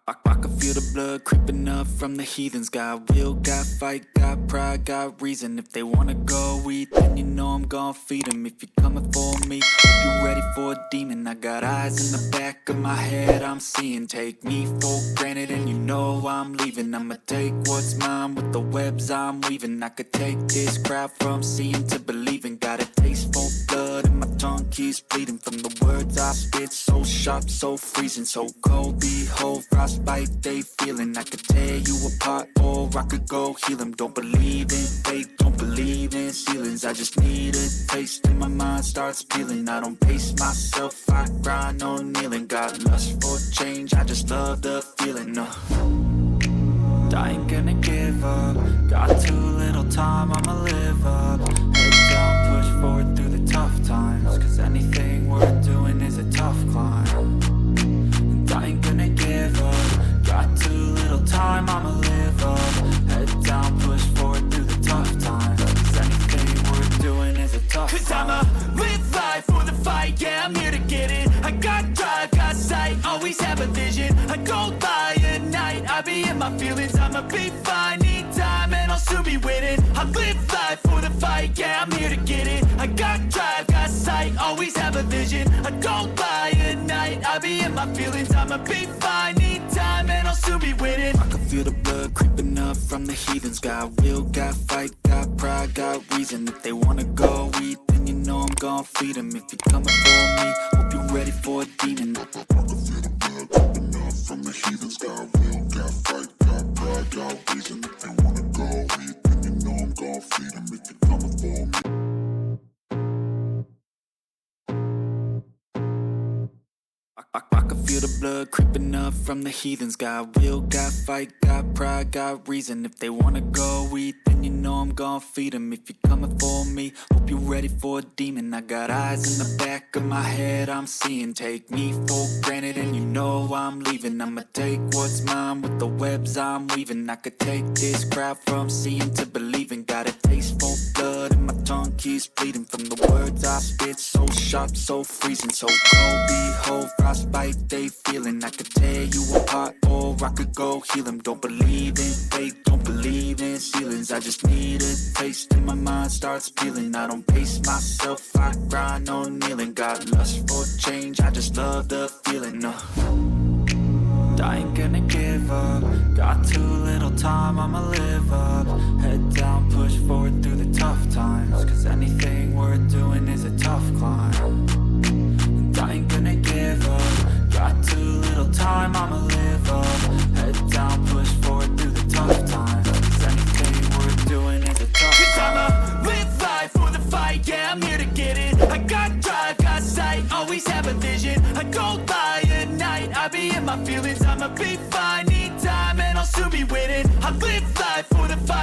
I can feel the blood creeping up from the heathens. Got will, got fight, got pride, got reason. If they wanna go eat, then you know I'm gon' feed them. If you're coming for me, hope you're ready for a demon. I got eyes in the back of my head, I'm seeing. Take me for granted and you know I'm leaving. I'ma take what's mine with the webs I'm weaving. I could take this crowd from seeing to believing. Got a taste for blood and my tongue keeps bleeding from the words I spit. So sharp, so freezing, so cold. Behold, frostbite they feeling. I could tear you apart or I could go heal them. Don't believe in fate, don't believe in ceilings. I just need a taste and my mind starts peeling. I don't pace myself, I grind on kneeling. Got lust for change, I just love the feeling. I ain't gonna give up. Got too little time, I'ma live up. Head down, push forward through the tough times. Cause anything worth doing is a tough climb. And I ain't gonna give up. Got too little time, I'ma live up. Head down, push forward through the tough times. Cause anything worth doing is a tough climb. Cause I'ma live life for the fight, yeah, I'm here to get it. I got drive, got sight, always have a vision. I go by at night, I be in my feelings. I'ma be fine, need time and I'll soon be winning. I live life for the fight, yeah, I'm here to get it. I got drive, got sight, always have a vision. I go by at night, I be in my feelings. I'ma be fine, need time and I'll soon be winning. I can feel the blood creeping up from the heathens. Got will, got fight, got pride, got reason. If they wanna go eat, then you know I'm gon' feed them. If you're coming for me, hope you're ready for a demon. I can feel the blood creeping up from the heathens. Got will, got fight, got pride, got reason. If they wanna go eat, then you know I'm gon' feed them. If you're coming for me. I can feel the blood creeping up from the heathens. Got will, got fight, got pride, got reason. If they wanna go eat, then you know I'm gon' feed them. If you're coming for me, hope you're ready for a demon. I got eyes in the back of my head, I'm seeing. Take me for granted and you know I'm leaving. I'ma take what's mine with the webs I'm weaving. I could take this crowd from seeing to believing. Got a taste for blood and my tongue keeps bleeding from the words I spit. So sharp, so freezing, so cold. Behold, frostbite they feeling. I could tear you apart or I could go heal them. Don't believe in fate, don't believe in ceilings. I just need a taste and my mind starts peeling. I don't pace myself, I grind on kneeling. Got lust for change, I just love the feeling. I ain't gonna give up. Got too little time, I'ma live up. Head down, push forward through the tough times. Cause anything worth doing is a tough climb. And I ain't gonna give up. Got too little time, I'ma live up. Head down, push forward through the tough times. Cause anything worth doing is a tough climb. Cause I'ma live life for the fight, yeah, I'm here to get it. I got drive, got sight, always have a vision. I go by at night, I be in my feelings. I'ma be fine, need time and I'll soon be winning. I live